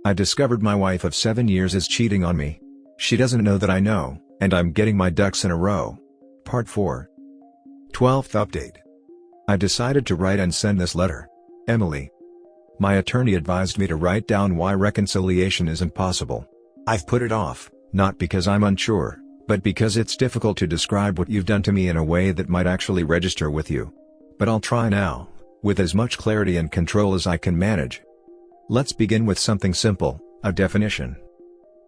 I discovered my wife of 7 years is cheating on me. She doesn't know that I know, and I'm getting my ducks in a row. Part 4. 12th update. I decided to write and send this letter. Emily. My attorney advised me to write down why reconciliation is impossible. I've put it off, not because I'm unsure, but because it's difficult to describe what you've done to me in a way that might actually register with you. But I'll try now, with as much clarity and control as I can manage. Let's begin with something simple, a definition.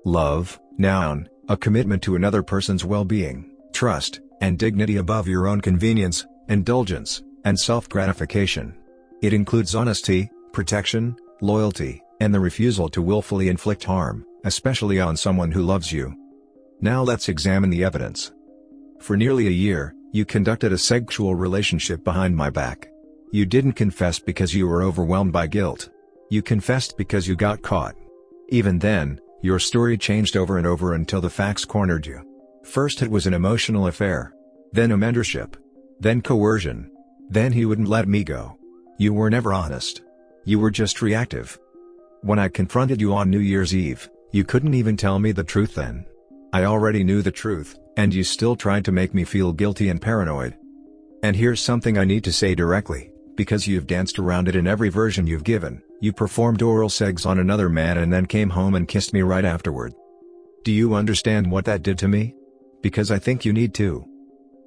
Love, noun, a commitment to another person's well-being, trust, and dignity above your own convenience, indulgence, and self-gratification. It includes honesty, protection, loyalty, and the refusal to willfully inflict harm, especially on someone who loves you. Now let's examine the evidence. For nearly a year, you conducted a sexual relationship behind my back. You didn't confess because you were overwhelmed by guilt. You confessed because you got caught. Even then, your story changed over and over until the facts cornered you. First it was an emotional affair. Then a mentorship. Then coercion. Then he wouldn't let me go. You were never honest. You were just reactive. When I confronted you on New Year's Eve, you couldn't even tell me the truth then. I already knew the truth, and you still tried to make me feel guilty and paranoid. And here's something I need to say directly, because you've danced around it in every version you've given. You performed oral sex on another man and then came home and kissed me right afterward. Do you understand what that did to me? Because I think you need to.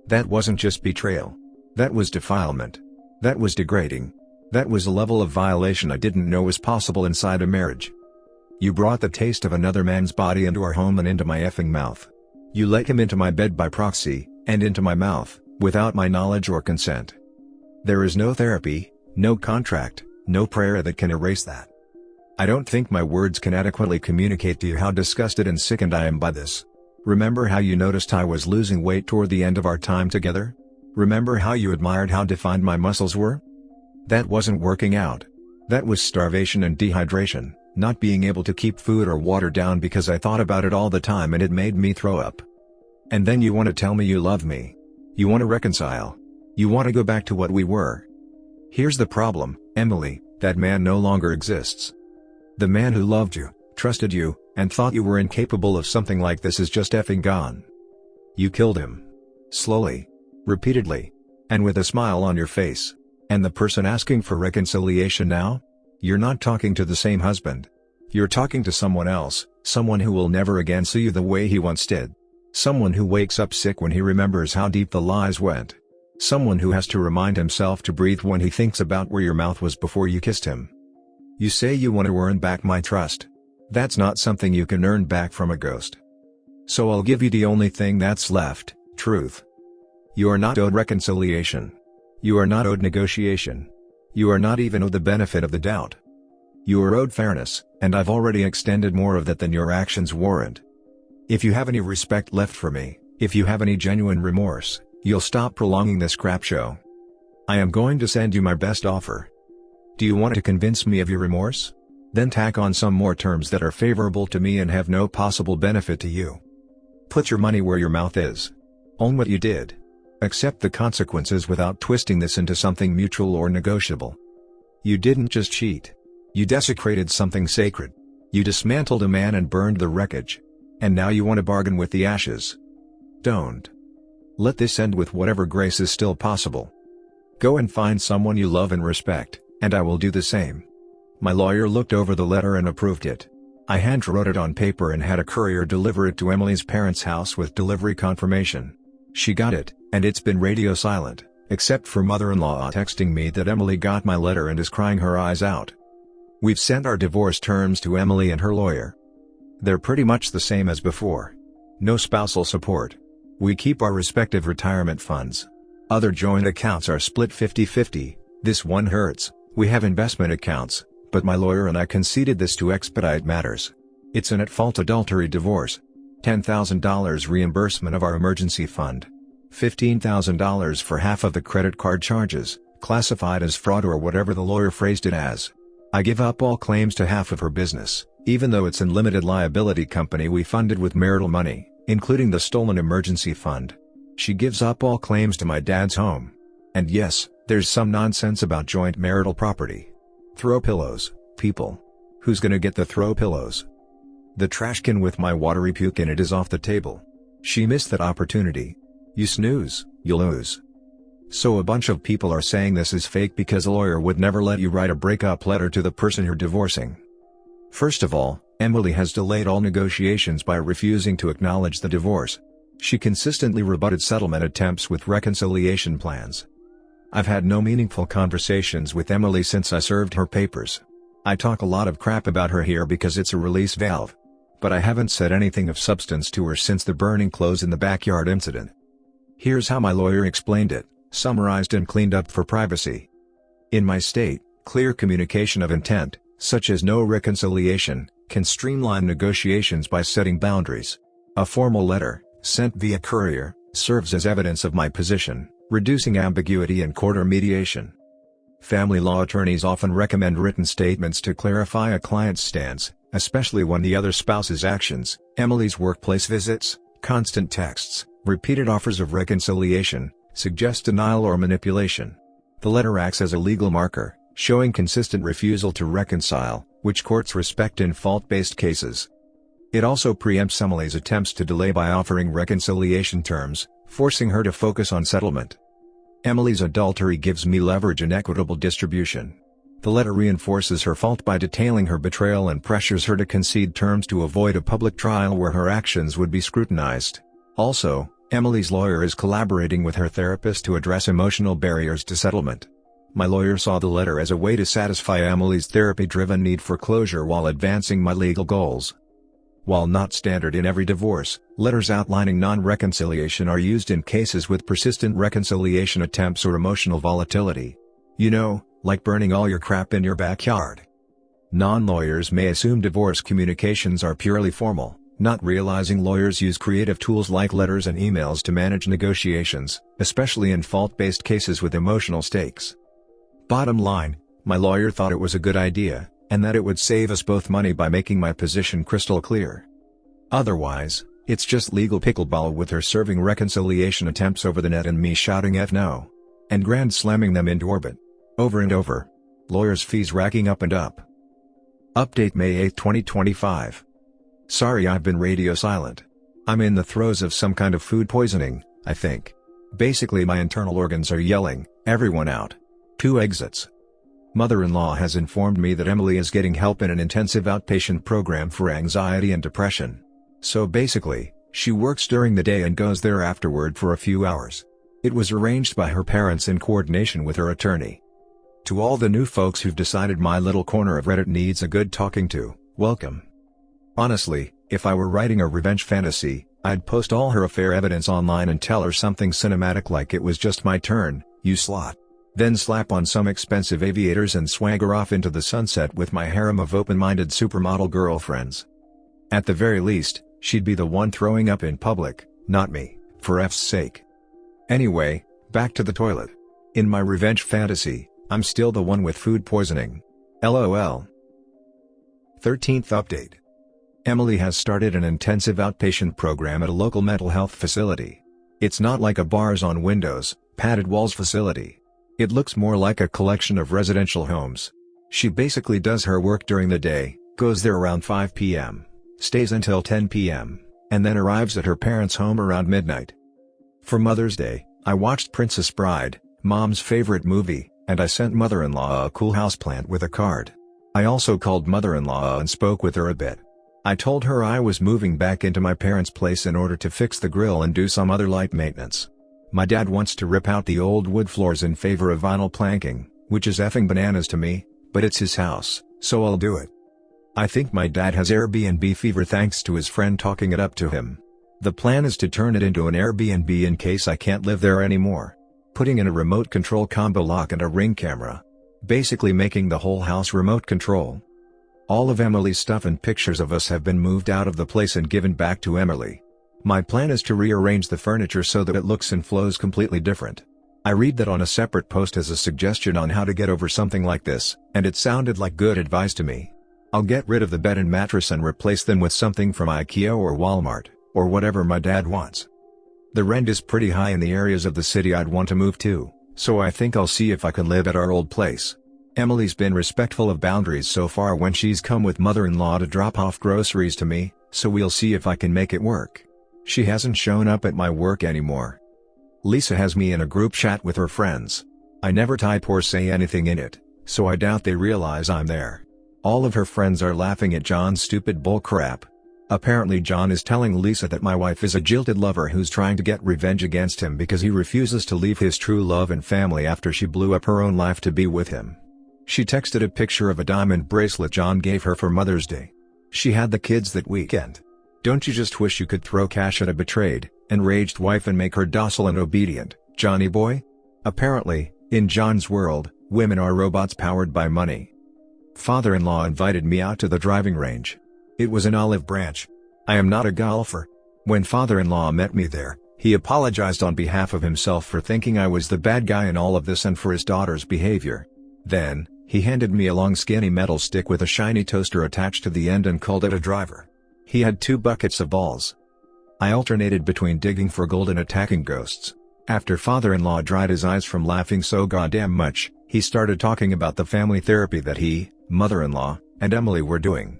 That wasn't just betrayal. That was defilement. That was degrading. That was a level of violation I didn't know was possible inside a marriage. You brought the taste of another man's body into our home and into my effing mouth. You let him into my bed by proxy, and into my mouth, without my knowledge or consent. There is no therapy, no contract, no prayer that can erase that. I don't think my words can adequately communicate to you how disgusted and sickened I am by this. Remember how you noticed I was losing weight toward the end of our time together? Remember how you admired how defined my muscles were? That wasn't working out. That was starvation and dehydration, not being able to keep food or water down because I thought about it all the time and it made me throw up. And then you want to tell me you love me. You want to reconcile. You want to go back to what we were. Here's the problem, Emily, that man no longer exists. The man who loved you, trusted you, and thought you were incapable of something like this is just effing gone. You killed him. Slowly. Repeatedly. And with a smile on your face. And the person asking for reconciliation now? You're not talking to the same husband. You're talking to someone else, someone who will never again see you the way he once did. Someone who wakes up sick when he remembers how deep the lies went. Someone who has to remind himself to breathe when he thinks about where your mouth was before you kissed him. You say you want to earn back my trust. That's not something you can earn back from a ghost. So I'll give you the only thing that's left, truth. You are not owed reconciliation. You are not owed negotiation. You are not even owed the benefit of the doubt. You are owed fairness, and I've already extended more of that than your actions warrant. If you have any respect left for me, if you have any genuine remorse, you'll stop prolonging this crap show. I am going to send you my best offer. Do you want to convince me of your remorse? Then tack on some more terms that are favorable to me and have no possible benefit to you. Put your money where your mouth is. Own what you did. Accept the consequences without twisting this into something mutual or negotiable. You didn't just cheat. You desecrated something sacred. You dismantled a man and burned the wreckage. And now you want to bargain with the ashes. Don't. Let this end with whatever grace is still possible. Go and find someone you love and respect, and I will do the same. My lawyer looked over the letter and approved it. I hand-wrote it on paper and had a courier deliver it to Emily's parents' house with delivery confirmation. She got it, and it's been radio silent, except for mother-in-law texting me that Emily got my letter and is crying her eyes out. We've sent our divorce terms to Emily and her lawyer. They're pretty much the same as before. No spousal support. We keep our respective retirement funds. Other joint accounts are split 50-50, this one hurts. We have investment accounts, but my lawyer and I conceded this to expedite matters. It's an at-fault adultery divorce. $10,000 reimbursement of our emergency fund. $15,000 for half of the credit card charges, classified as fraud or whatever the lawyer phrased it as. I give up all claims to half of her business, even though it's a limited liability company we funded with marital money, including the stolen emergency fund. She gives up all claims to my dad's home. And yes, there's some nonsense about joint marital property. Throw pillows, people. Who's gonna get the throw pillows? The trash can with my watery puke in it is off the table. She missed that opportunity. You snooze, you lose. So a bunch of people are saying this is fake because a lawyer would never let you write a breakup letter to the person you're divorcing. First of all, Emily has delayed all negotiations by refusing to acknowledge the divorce. She consistently rebutted settlement attempts with reconciliation plans. I've had no meaningful conversations with Emily since I served her papers. I talk a lot of crap about her here because it's a release valve. But I haven't said anything of substance to her since the burning clothes in the backyard incident. Here's how my lawyer explained it, summarized and cleaned up for privacy. In my state, clear communication of intent, such as no reconciliation, can streamline negotiations by setting boundaries. A formal letter, sent via courier, serves as evidence of my position, reducing ambiguity in court or mediation. Family law attorneys often recommend written statements to clarify a client's stance, especially when the other spouse's actions, Emily's workplace visits, constant texts, repeated offers of reconciliation, suggest denial or manipulation. The letter acts as a legal marker, showing consistent refusal to reconcile, which courts respect in fault-based cases. It also preempts Emily's attempts to delay by offering reconciliation terms, forcing her to focus on settlement. Emily's adultery gives me leverage in equitable distribution. The letter reinforces her fault by detailing her betrayal and pressures her to concede terms to avoid a public trial where her actions would be scrutinized. Also, Emily's lawyer is collaborating with her therapist to address emotional barriers to settlement. My lawyer saw the letter as a way to satisfy Emily's therapy-driven need for closure while advancing my legal goals. While not standard in every divorce, letters outlining non-reconciliation are used in cases with persistent reconciliation attempts or emotional volatility. You know, like burning all your crap in your backyard. Non-lawyers may assume divorce communications are purely formal, not realizing lawyers use creative tools like letters and emails to manage negotiations, especially in fault-based cases with emotional stakes. Bottom line, my lawyer thought it was a good idea, and that it would save us both money by making my position crystal clear. Otherwise, it's just legal pickleball with her serving reconciliation attempts over the net and me shouting F no. And grand slamming them into orbit. Over and over. Lawyers' fees racking up and up. Update May 8, 2025. Sorry I've been radio silent. I'm in the throes of some kind of food poisoning, I think. Basically my internal organs are yelling, everyone out. 2 exits. Mother-in-law has informed me that Emily is getting help in an intensive outpatient program for anxiety and depression. So basically, she works during the day and goes there afterward for a few hours. It was arranged by her parents in coordination with her attorney. To all the new folks who've decided my little corner of Reddit needs a good talking to, welcome. Honestly, if I were writing a revenge fantasy, I'd post all her affair evidence online and tell her something cinematic like it was just my turn, you slut. Then slap on some expensive aviators and swagger off into the sunset with my harem of open-minded supermodel girlfriends. At the very least, she'd be the one throwing up in public, not me, for F's sake. Anyway, back to the toilet. In my revenge fantasy, I'm still the one with food poisoning. LOL. 13th update. Emily has started an intensive outpatient program at a local mental health facility. It's not like a bars on windows, padded walls facility. It looks more like a collection of residential homes. She basically does her work during the day, goes there around 5 p.m., stays until 10 p.m., and then arrives at her parents' home around midnight. For Mother's Day, I watched Princess Bride, Mom's favorite movie, and I sent mother-in-law a cool houseplant with a card. I also called mother-in-law and spoke with her a bit. I told her I was moving back into my parents' place in order to fix the grill and do some other light maintenance. My dad wants to rip out the old wood floors in favor of vinyl planking, which is effing bananas to me, but it's his house, so I'll do it. I think my dad has Airbnb fever thanks to his friend talking it up to him. The plan is to turn it into an Airbnb in case I can't live there anymore. Putting in a remote control combo lock and a Ring camera. Basically making the whole house remote control. All of Emily's stuff and pictures of us have been moved out of the place and given back to Emily. My plan is to rearrange the furniture so that it looks and flows completely different. I read that on a separate post as a suggestion on how to get over something like this, and it sounded like good advice to me. I'll get rid of the bed and mattress and replace them with something from IKEA or Walmart, or whatever my dad wants. The rent is pretty high in the areas of the city I'd want to move to, so I think I'll see if I can live at our old place. Emily's been respectful of boundaries so far when she's come with mother-in-law to drop off groceries to me, so we'll see if I can make it work. She hasn't shown up at my work anymore. Lisa has me in a group chat with her friends. I never type or say anything in it, so I doubt they realize I'm there. All of her friends are laughing at John's stupid bullcrap. Apparently John is telling Lisa that my wife is a jilted lover who's trying to get revenge against him because he refuses to leave his true love and family after she blew up her own life to be with him. She texted a picture of a diamond bracelet John gave her for Mother's Day. She had the kids that weekend. Don't you just wish you could throw cash at a betrayed, enraged wife and make her docile and obedient, Johnny boy? Apparently, in John's world, women are robots powered by money. Father-in-law invited me out to the driving range. It was in Olive Branch. I am not a golfer. When father-in-law met me there, he apologized on behalf of himself for thinking I was the bad guy in all of this and for his daughter's behavior. Then, he handed me a long skinny metal stick with a shiny toaster attached to the end and called it a driver. He had 2 buckets of balls. I alternated between digging for gold and attacking ghosts. After father-in-law dried his eyes from laughing so goddamn much, he started talking about the family therapy that he, mother-in-law, and Emily were doing.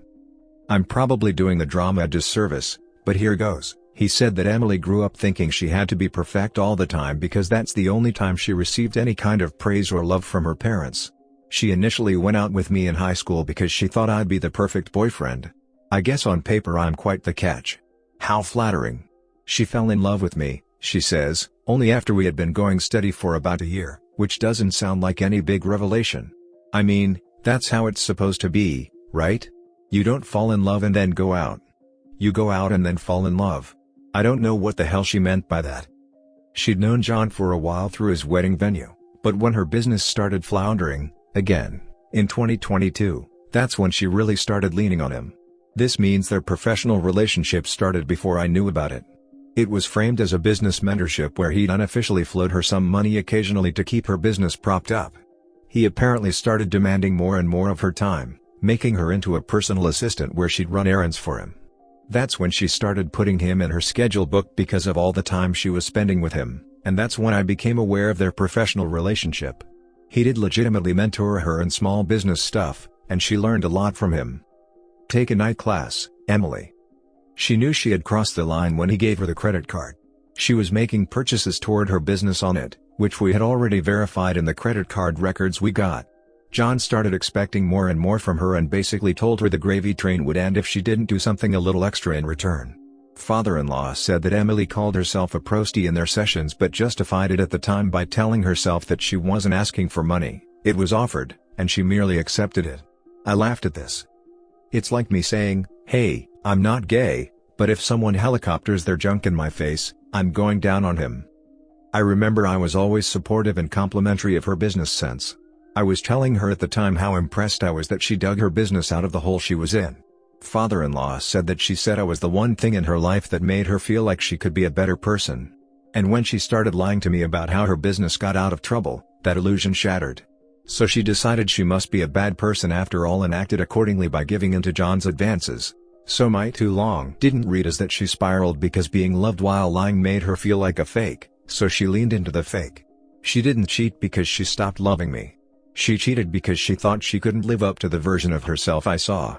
I'm probably doing the drama a disservice, but here goes. He said that Emily grew up thinking she had to be perfect all the time because that's the only time she received any kind of praise or love from her parents. She initially went out with me in high school because she thought I'd be the perfect boyfriend. I guess on paper I'm quite the catch. How flattering. She fell in love with me, she says, only after we had been going steady for about a year, which doesn't sound like any big revelation. I mean, that's how it's supposed to be, right? You don't fall in love and then go out. You go out and then fall in love. I don't know what the hell she meant by that. She'd known John for a while through his wedding venue, but when her business started floundering, again, in 2022, that's when she really started leaning on him. This means their professional relationship started before I knew about it. It was framed as a business mentorship where he'd unofficially flowed her some money occasionally to keep her business propped up. He apparently started demanding more and more of her time, making her into a personal assistant where she'd run errands for him. That's when she started putting him in her schedule book because of all the time she was spending with him, and that's when I became aware of their professional relationship. He did legitimately mentor her in small business stuff, and she learned a lot from him. Take a night class, Emily. She knew she had crossed the line when he gave her the credit card. She was making purchases toward her business on it, which we had already verified in the credit card records we got. John started expecting more and more from her and basically told her the gravy train would end if she didn't do something a little extra in return. Father-in-law said that Emily called herself a prostie in their sessions but justified it at the time by telling herself that she wasn't asking for money, it was offered, and she merely accepted it. I laughed at this. It's like me saying, hey, I'm not gay, but if someone helicopters their junk in my face, I'm going down on him. I remember I was always supportive and complimentary of her business sense. I was telling her at the time how impressed I was that she dug her business out of the hole she was in. Father-in-law said that she said I was the one thing in her life that made her feel like she could be a better person. And when she started lying to me about how her business got out of trouble, that illusion shattered. So she decided she must be a bad person after all and acted accordingly by giving in to John's advances. So my too long didn't read as that she spiraled because being loved while lying made her feel like a fake, so she leaned into the fake. She didn't cheat because she stopped loving me. She cheated because she thought she couldn't live up to the version of herself I saw.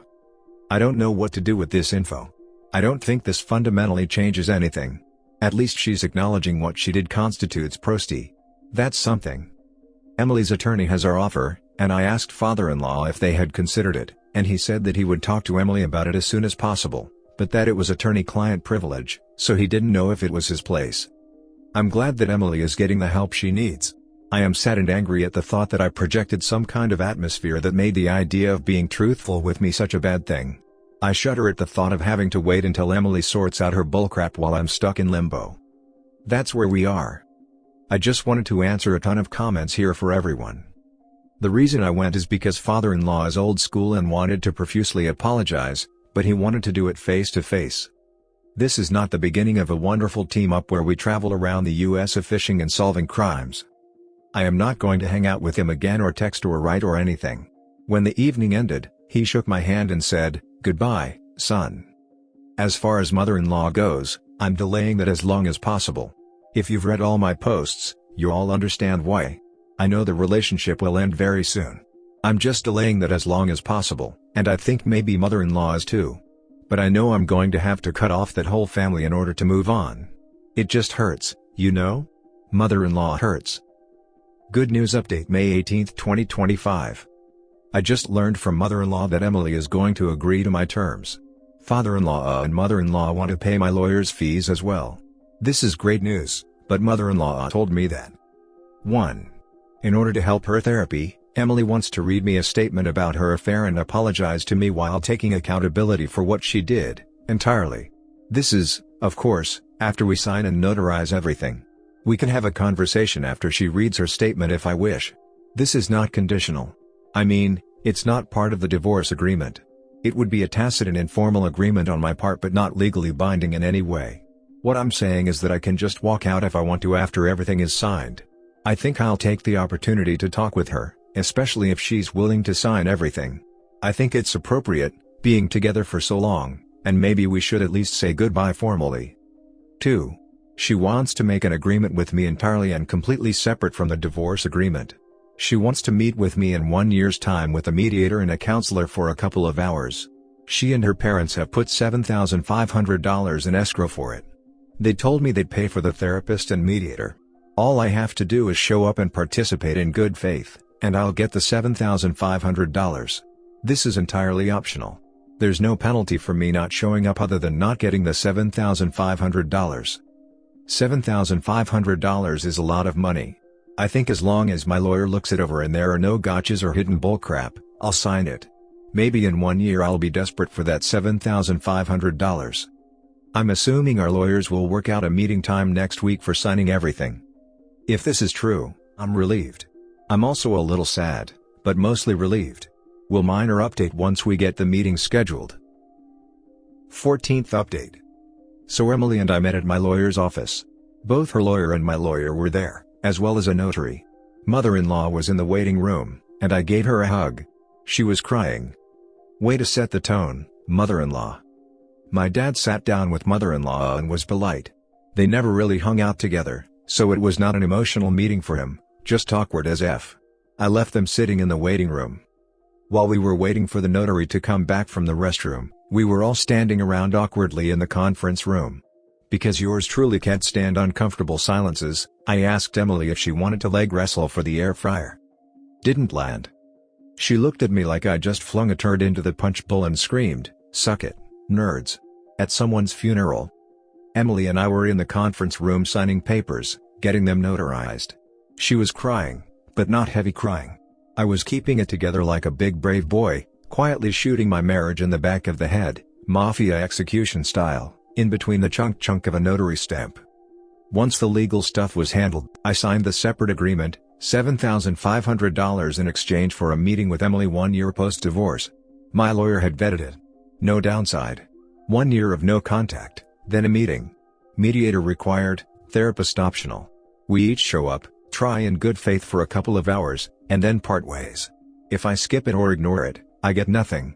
I don't know what to do with this info. I don't think this fundamentally changes anything. At least she's acknowledging what she did constitutes prostie. That's something. Emily's attorney has our offer, and I asked father-in-law if they had considered it, and he said that he would talk to Emily about it as soon as possible, but that it was attorney-client privilege, so he didn't know if it was his place. I'm glad that Emily is getting the help she needs. I am sad and angry at the thought that I projected some kind of atmosphere that made the idea of being truthful with me such a bad thing. I shudder at the thought of having to wait until Emily sorts out her bullcrap while I'm stuck in limbo. That's where we are. I just wanted to answer a ton of comments here for everyone. The reason I went is because father-in-law is old school and wanted to profusely apologize, but he wanted to do it face to face. This is not the beginning of a wonderful team-up where we travel around the US fishing and solving crimes. I am not going to hang out with him again or text or write or anything. When the evening ended, he shook my hand and said, "Goodbye, son." As far as mother-in-law goes, I'm delaying that as long as possible. If you've read all my posts, you all understand why. I know the relationship will end very soon. I'm just delaying that as long as possible, and I think maybe mother-in-law is too. But I know I'm going to have to cut off that whole family in order to move on. It just hurts, you know? Mother-in-law hurts. Good news update May 18, 2025. I just learned from mother-in-law that Emily is going to agree to my terms. Father-in-law and mother-in-law want to pay my lawyer's fees as well. This is great news, but mother-in-law told me that 1. In order to help her therapy, Emily wants to read me a statement about her affair and apologize to me while taking accountability for what she did, entirely. This is, of course, after we sign and notarize everything. We can have a conversation after she reads her statement if I wish. This is not conditional. I mean, it's not part of the divorce agreement. It would be a tacit and informal agreement on my part but not legally binding in any way. What I'm saying is that I can just walk out if I want to after everything is signed. I think I'll take the opportunity to talk with her, especially if she's willing to sign everything. I think it's appropriate, being together for so long, and maybe we should at least say goodbye formally. 2. She wants to make an agreement with me entirely and completely separate from the divorce agreement. She wants to meet with me in 1 year's time with a mediator and a counselor for a couple of hours. She and her parents have put $7,500 in escrow for it. They told me they'd pay for the therapist and mediator. All I have to do is show up and participate in good faith, and I'll get the $7,500. This is entirely optional. There's no penalty for me not showing up other than not getting the $7,500. $7,500 is a lot of money. I think as long as my lawyer looks it over and there are no gotchas or hidden bullcrap, I'll sign it. Maybe in 1 year I'll be desperate for that $7,500. I'm assuming our lawyers will work out a meeting time next week for signing everything. If this is true, I'm relieved. I'm also a little sad, but mostly relieved. We'll minor update once we get the meeting scheduled. 14th update. So Emily and I met at my lawyer's office. Both her lawyer and my lawyer were there, as well as a notary. Mother-in-law was in the waiting room, and I gave her a hug. She was crying. Way to set the tone, mother-in-law. My dad sat down with mother-in-law and was polite. They never really hung out together, so it was not an emotional meeting for him, just awkward as F. I left them sitting in the waiting room. While we were waiting for the notary to come back from the restroom, we were all standing around awkwardly in the conference room. Because yours truly can't stand uncomfortable silences, I asked Emily if she wanted to leg wrestle for the air fryer. Didn't land. She looked at me like I just flung a turd into the punch bowl and screamed, "Suck it, nerds." At someone's funeral. Emily and I were in the conference room signing papers, getting them notarized. She was crying, but not heavy crying. I was keeping it together like a big brave boy, quietly shooting my marriage in the back of the head, mafia execution style, in between the chunk of a notary stamp. Once the legal stuff was handled, I signed the separate agreement, $7,500 in exchange for a meeting with Emily 1 year post-divorce. My lawyer had vetted it. No downside. 1 year of no contact, then a meeting. Mediator required, therapist optional. We each show up, try in good faith for a couple of hours, and then part ways. If I skip it or ignore it, I get nothing.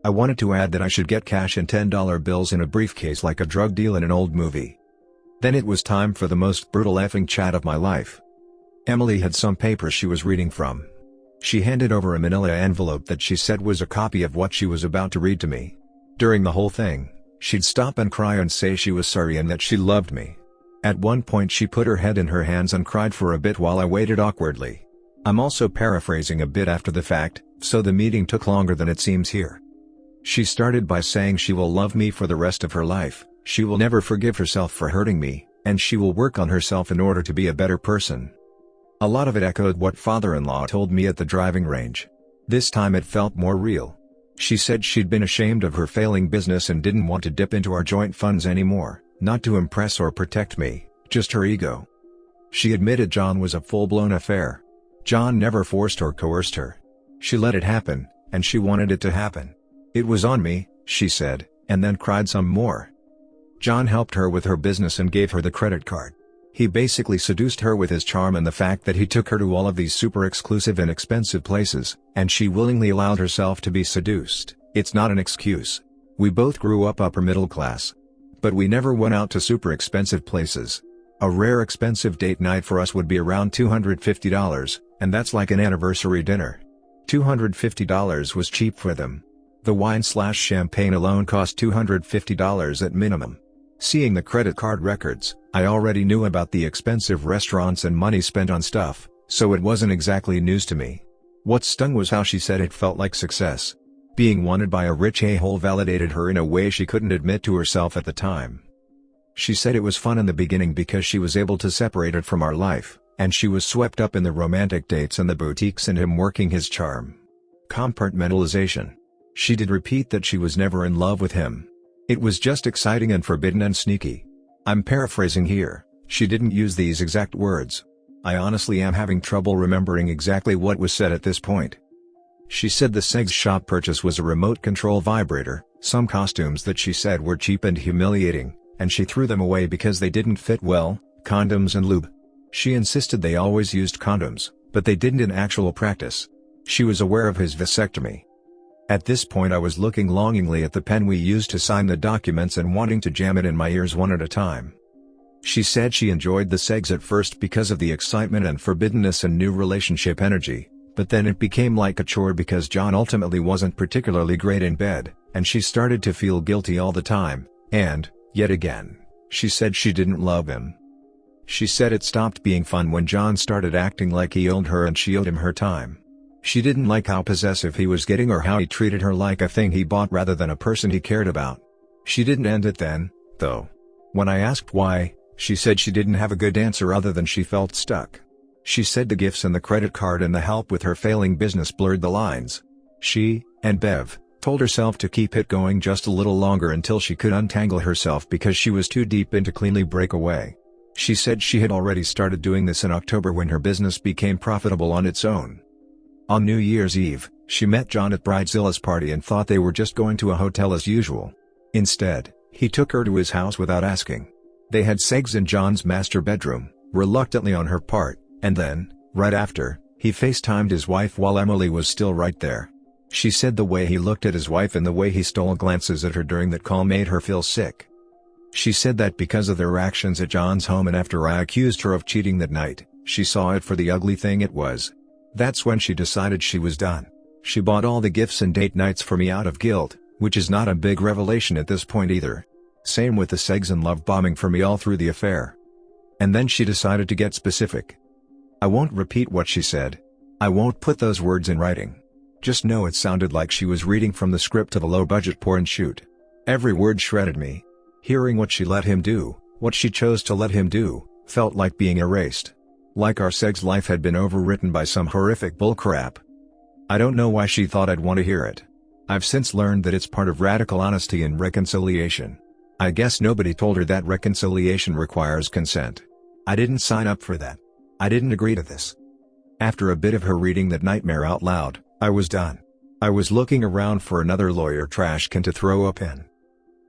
I wanted to add that I should get cash and $10 bills in a briefcase like a drug deal in an old movie. Then it was time for the most brutal effing chat of my life. Emily had some papers she was reading from. She handed over a manila envelope that she said was a copy of what she was about to read to me. During the whole thing, she'd stop and cry and say she was sorry and that she loved me. At one point she put her head in her hands and cried for a bit while I waited awkwardly. I'm also paraphrasing a bit after the fact, so the meeting took longer than it seems here. She started by saying she will love me for the rest of her life, she will never forgive herself for hurting me, and she will work on herself in order to be a better person. A lot of it echoed what father-in-law told me at the driving range. This time it felt more real. She said she'd been ashamed of her failing business and didn't want to dip into our joint funds anymore, not to impress or protect me, just her ego. She admitted John was a full-blown affair. John never forced or coerced her. She let it happen, and she wanted it to happen. It was on me, she said, and then cried some more. John helped her with her business and gave her the credit card. He basically seduced her with his charm and the fact that he took her to all of these super exclusive and expensive places, and she willingly allowed herself to be seduced. It's not an excuse. We both grew up upper middle class. But we never went out to super expensive places. A rare expensive date night for us would be around $250, and that's like an anniversary dinner. $250 was cheap for them. The wine/champagne alone cost $250 at minimum. Seeing the credit card records, I already knew about the expensive restaurants and money spent on stuff, so it wasn't exactly news to me. What stung was how she said it felt like success. Being wanted by a rich a-hole validated her in a way she couldn't admit to herself at the time. She said it was fun in the beginning because she was able to separate it from our life, and she was swept up in the romantic dates and the boutiques and him working his charm. Compartmentalization. She did repeat that she was never in love with him. It was just exciting and forbidden and sneaky. I'm paraphrasing here, she didn't use these exact words. I honestly am having trouble remembering exactly what was said at this point. She said the sex shop purchase was a remote control vibrator, some costumes that she said were cheap and humiliating, and she threw them away because they didn't fit well, condoms and lube. She insisted they always used condoms, but they didn't in actual practice. She was aware of his vasectomy. At this point I was looking longingly at the pen we used to sign the documents and wanting to jam it in my ears one at a time. She said she enjoyed the sex at first because of the excitement and forbiddenness and new relationship energy, but then it became like a chore because John ultimately wasn't particularly great in bed, and she started to feel guilty all the time, and, yet again, she said she didn't love him. She said it stopped being fun when John started acting like he owned her and she owed him her time. She didn't like how possessive he was getting or how he treated her like a thing he bought rather than a person he cared about. She didn't end it then, though. When I asked why, she said she didn't have a good answer other than she felt stuck. She said the gifts and the credit card and the help with her failing business blurred the lines. She, and Bev, told herself to keep it going just a little longer until she could untangle herself because she was too deep into cleanly break away. She said she had already started doing this in October when her business became profitable on its own. On New Year's Eve, she met John at Bridezilla's party and thought they were just going to a hotel as usual. Instead, he took her to his house without asking. They had sex in John's master bedroom, reluctantly on her part, and then, right after, he FaceTimed his wife while Emily was still right there. She said the way he looked at his wife and the way he stole glances at her during that call made her feel sick. She said that because of their actions at John's home and after I accused her of cheating that night, she saw it for the ugly thing it was. That's when she decided she was done. She bought all the gifts and date nights for me out of guilt, which is not a big revelation at this point either. Same with the sex and love bombing for me all through the affair. And then she decided to get specific. I won't repeat what she said. I won't put those words in writing. Just know it sounded like she was reading from the script of a low-budget porn shoot. Every word shredded me. Hearing what she let him do, what she chose to let him do, felt like being erased. Like our sex life had been overwritten by some horrific bullcrap. I don't know why she thought I'd want to hear it. I've since learned that it's part of radical honesty and reconciliation. I guess nobody told her that reconciliation requires consent. I didn't sign up for that. I didn't agree to this. After a bit of her reading that nightmare out loud, I was done. I was looking around for another lawyer trash can to throw up in.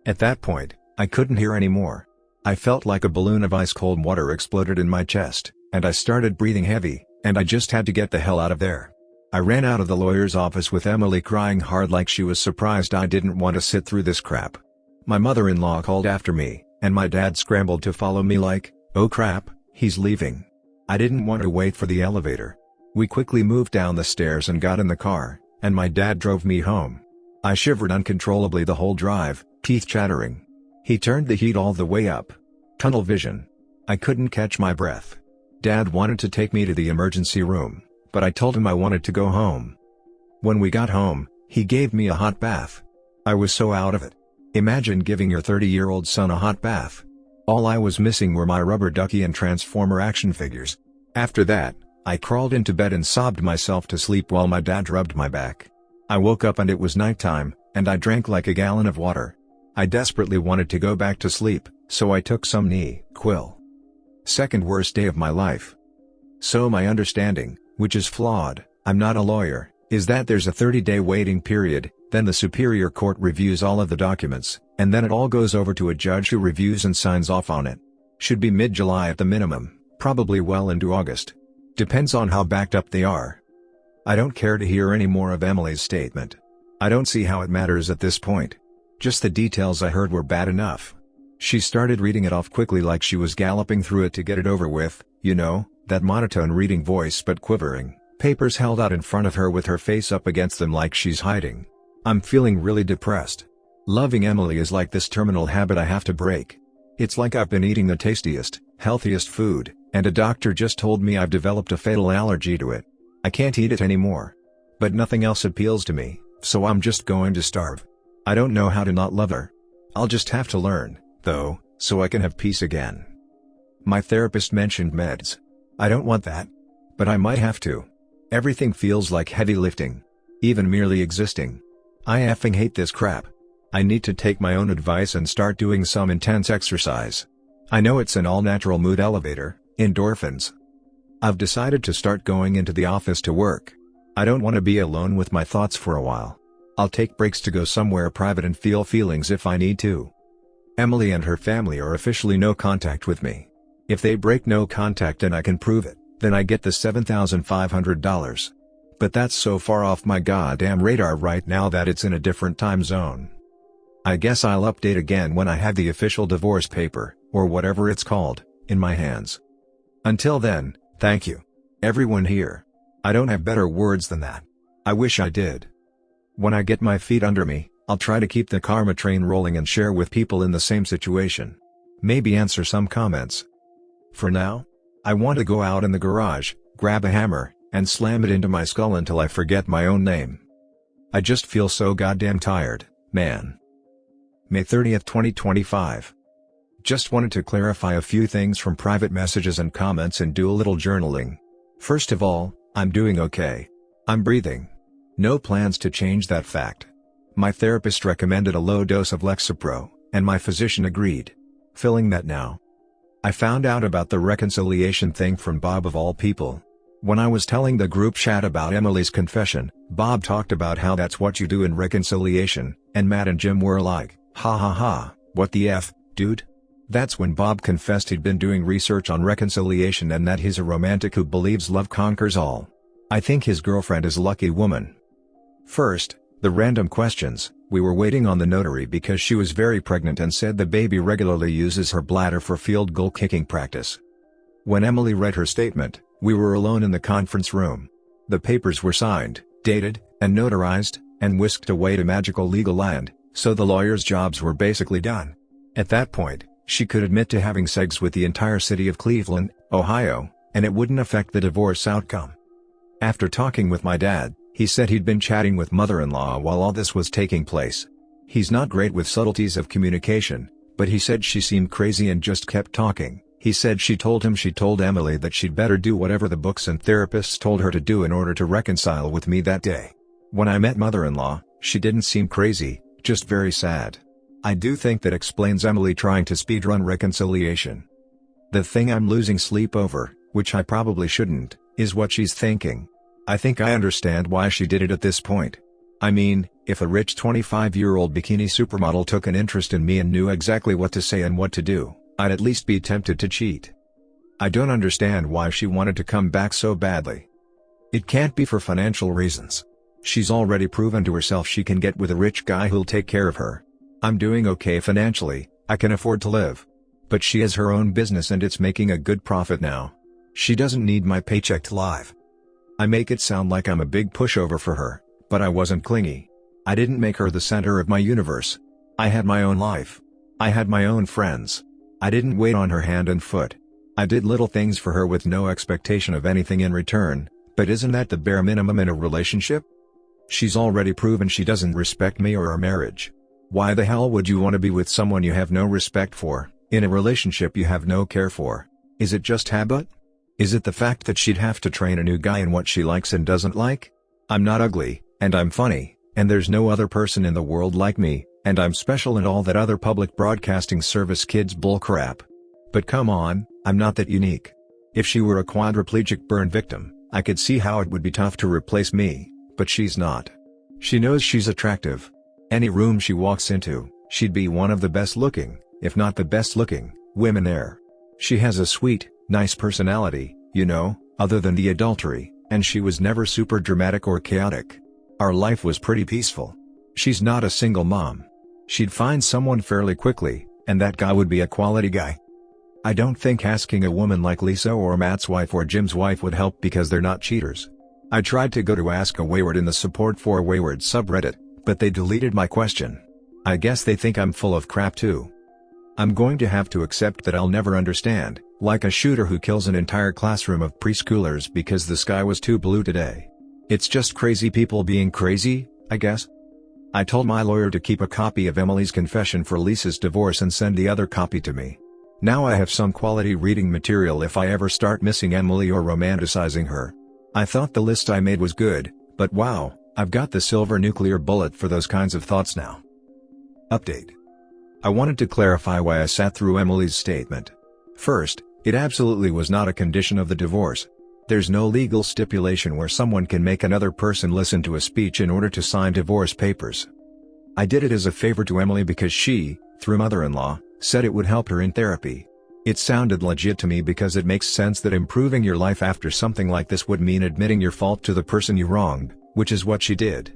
At that point, I couldn't hear anymore. I felt like a balloon of ice-cold water exploded in my chest, and I started breathing heavy, and I just had to get the hell out of there. I ran out of the lawyer's office with Emily crying hard like she was surprised I didn't want to sit through this crap. My mother-in-law called after me, and my dad scrambled to follow me like, oh crap, he's leaving. I didn't want to wait for the elevator. We quickly moved down the stairs and got in the car, and my dad drove me home. I shivered uncontrollably the whole drive, teeth chattering. He turned the heat all the way up. Tunnel vision. I couldn't catch my breath. Dad wanted to take me to the emergency room, but I told him I wanted to go home. When we got home, he gave me a hot bath. I was so out of it. Imagine giving your 30-year-old son a hot bath. All I was missing were my rubber ducky and Transformer action figures. After that, I crawled into bed and sobbed myself to sleep while my dad rubbed my back. I woke up and it was nighttime, and I drank like a gallon of water. I desperately wanted to go back to sleep, so I took some NyQuil. Second worst day of my life. So my understanding, which is flawed, I'm not a lawyer, is that there's a 30-day waiting period, then the Superior Court reviews all of the documents, and then it all goes over to a judge who reviews and signs off on it. Should be mid-July at the minimum, probably well into August. Depends on how backed up they are. I don't care to hear any more of Emily's statement. I don't see how it matters at this point. Just the details I heard were bad enough. She started reading it off quickly like she was galloping through it to get it over with, you know, that monotone reading voice but quivering, Papers held out in front of her with her face up against them like she's hiding. I'm feeling really depressed. Loving Emily is like this terminal habit I have to break. It's like I've been eating the tastiest, healthiest food, and a doctor just told me I've developed a fatal allergy to it. I can't eat it anymore. But nothing else appeals to me, so I'm just going to starve. I don't know how to not love her. I'll just have to learn, though, so I can have peace again. My therapist mentioned meds. I don't want that. But I might have to. Everything feels like heavy lifting. Even merely existing. I effing hate this crap. I need to take my own advice and start doing some intense exercise. I know it's an all-natural mood elevator, endorphins. I've decided to start going into the office to work. I don't want to be alone with my thoughts for a while. I'll take breaks to go somewhere private and feel feelings if I need to. Emily and her family are officially no contact with me. If they break no contact and I can prove it, then I get the $7,500. But that's so far off my goddamn radar right now that it's in a different time zone. I guess I'll update again when I have the official divorce paper, or whatever it's called, in my hands. Until then, thank you. Everyone here. I don't have better words than that. I wish I did. When I get my feet under me, I'll try to keep the karma train rolling and share with people in the same situation. Maybe answer some comments. For now, I want to go out in the garage, grab a hammer, and slam it into my skull until I forget my own name. I just feel so goddamn tired, man. May 30th, 2025. Just wanted to clarify a few things from private messages and comments and do a little journaling. First of all, I'm doing okay. I'm breathing. No plans to change that fact. My therapist recommended a low dose of Lexapro, and my physician agreed. Filling that now. I found out about the reconciliation thing from Bob of all people. When I was telling the group chat about Emily's confession, Bob talked about how that's what you do in reconciliation, and Matt and Jim were like, ha ha ha, what the F, dude? That's when Bob confessed he'd been doing research on reconciliation and that he's a romantic who believes love conquers all. I think his girlfriend is a lucky woman. First, the random questions. We were waiting on the notary because she was very pregnant and said the baby regularly uses her bladder for field goal kicking practice. When Emily read her statement, we were alone in the conference room. The papers were signed, dated, and notarized, and whisked away to magical legal land, so the lawyers' jobs were basically done. At that point, she could admit to having sex with the entire city of Cleveland, Ohio, and it wouldn't affect the divorce outcome. After talking with my dad, he said he'd been chatting with mother-in-law while all this was taking place. He's not great with subtleties of communication, but he said she seemed crazy and just kept talking. He said she told Emily that she'd better do whatever the books and therapists told her to do in order to reconcile with me that day. When I met mother-in-law, she didn't seem crazy, just very sad. I do think that explains Emily trying to speedrun reconciliation. The thing I'm losing sleep over, which I probably shouldn't, is what she's thinking. I think I understand why she did it at this point. I mean, if a rich 25-year-old bikini supermodel took an interest in me and knew exactly what to say and what to do, I'd at least be tempted to cheat. I don't understand why she wanted to come back so badly. It can't be for financial reasons. She's already proven to herself she can get with a rich guy who'll take care of her. I'm doing okay financially, I can afford to live. But she has her own business and it's making a good profit now. She doesn't need my paycheck to live. I make it sound like I'm a big pushover for her, but I wasn't clingy. I didn't make her the center of my universe. I had my own life. I had my own friends. I didn't wait on her hand and foot. I did little things for her with no expectation of anything in return, but isn't that the bare minimum in a relationship? She's already proven she doesn't respect me or our marriage. Why the hell would you want to be with someone you have no respect for, in a relationship you have no care for? Is it just habit? Is it the fact that she'd have to train a new guy in what she likes and doesn't like? I'm not ugly, and I'm funny, and there's no other person in the world like me, and I'm special and all that other public broadcasting service kids bullcrap. But come on, I'm not that unique. If she were a quadriplegic burn victim, I could see how it would be tough to replace me, but she's not. She knows she's attractive. Any room she walks into, she'd be one of the best looking, if not the best looking, women there. She has a sweet, nice personality, you know, other than the adultery, and she was never super dramatic or chaotic. Our life was pretty peaceful. She's not a single mom. She'd find someone fairly quickly, and that guy would be a quality guy. I don't think asking a woman like Lisa or Matt's wife or Jim's wife would help because they're not cheaters. I tried to go to Ask a Wayward in the Support for Wayward subreddit, but they deleted my question. I guess they think I'm full of crap too. I'm going to have to accept that I'll never understand, like a shooter who kills an entire classroom of preschoolers because the sky was too blue today. It's just crazy people being crazy, I guess. I told my lawyer to keep a copy of Emily's confession for Lisa's divorce and send the other copy to me. Now I have some quality reading material if I ever start missing Emily or romanticizing her. I thought the list I made was good, but wow, I've got the silver nuclear bullet for those kinds of thoughts now. Update. I wanted to clarify why I sat through Emily's statement. First, it absolutely was not a condition of the divorce. There's no legal stipulation where someone can make another person listen to a speech in order to sign divorce papers. I did it as a favor to Emily because she, through mother-in-law, said it would help her in therapy. It sounded legit to me because it makes sense that improving your life after something like this would mean admitting your fault to the person you wronged, which is what she did.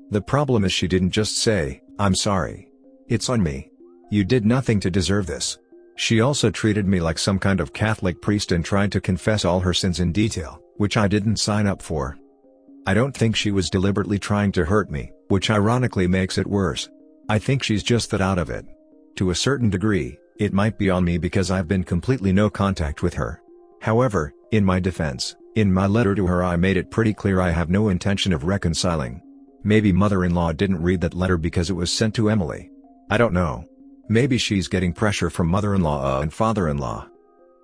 The problem is she didn't just say, "I'm sorry. It's on me. You did nothing to deserve this." She also treated me like some kind of Catholic priest and tried to confess all her sins in detail, which I didn't sign up for. I don't think she was deliberately trying to hurt me, which ironically makes it worse. I think she's just that out of it. To a certain degree, it might be on me because I've been completely no contact with her. However, in my defense, in my letter to her I made it pretty clear I have no intention of reconciling. Maybe mother-in-law didn't read that letter because it was sent to Emily. I don't know. Maybe she's getting pressure from mother-in-law and father-in-law.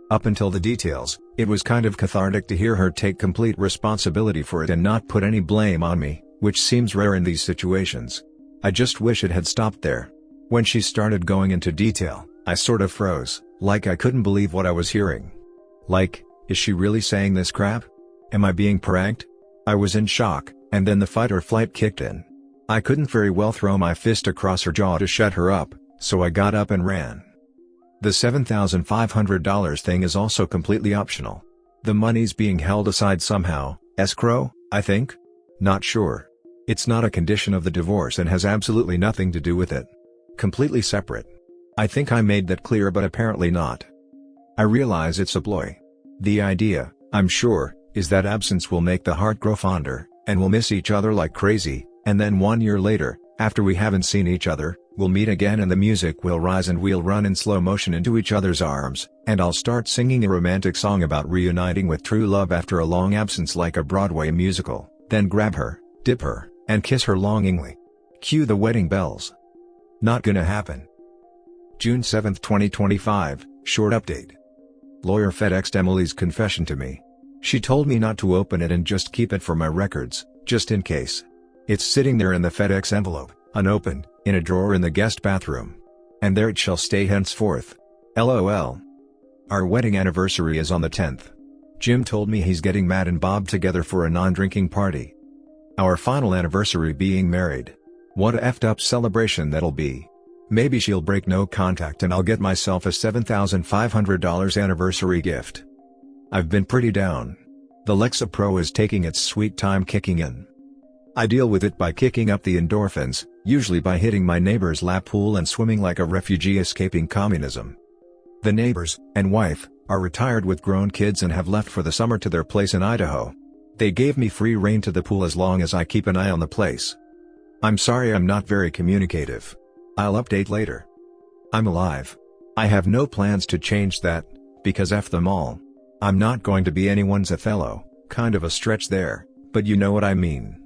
Up until the details, it was kind of cathartic to hear her take complete responsibility for it and not put any blame on me, which seems rare in these situations. I just wish it had stopped there. When she started going into detail, I sort of froze, like I couldn't believe what I was hearing. Like, is she really saying this crap? Am I being pranked? I was in shock, and then the fight or flight kicked in. I couldn't very well throw my fist across her jaw to shut her up, so I got up and ran. The $7,500 thing is also completely optional. The money's being held aside somehow, escrow, I think? Not sure. It's not a condition of the divorce and has absolutely nothing to do with it. Completely separate. I think I made that clear, but apparently not. I realize it's a ploy. The idea, I'm sure, is that absence will make the heart grow fonder, and we'll miss each other like crazy, and then 1 year later, after we haven't seen each other, we'll meet again and the music will rise and we'll run in slow motion into each other's arms, and I'll start singing a romantic song about reuniting with true love after a long absence like a Broadway musical, then grab her, dip her, and kiss her longingly. Cue the wedding bells. Not gonna happen. June 7, 2025, short update. Lawyer FedExed Emily's confession to me. She told me not to open it and just keep it for my records, just in case. It's sitting there in the FedEx envelope, unopened, in a drawer in the guest bathroom. And there it shall stay henceforth. LOL. Our wedding anniversary is on the 10th. Jim told me he's getting Matt and Bob together for a non-drinking party. Our final anniversary being married. What a effed up celebration that'll be. Maybe she'll break no contact and I'll get myself a $7,500 anniversary gift. I've been pretty down. The Lexa Pro is taking its sweet time kicking in. I deal with it by kicking up the endorphins, usually by hitting my neighbor's lap pool and swimming like a refugee escaping communism. The neighbors, and wife, are retired with grown kids and have left for the summer to their place in Idaho. They gave me free rein to the pool as long as I keep an eye on the place. I'm sorry I'm not very communicative. I'll update later. I'm alive. I have no plans to change that, because F them all. I'm not going to be anyone's Othello, kind of a stretch there, but you know what I mean.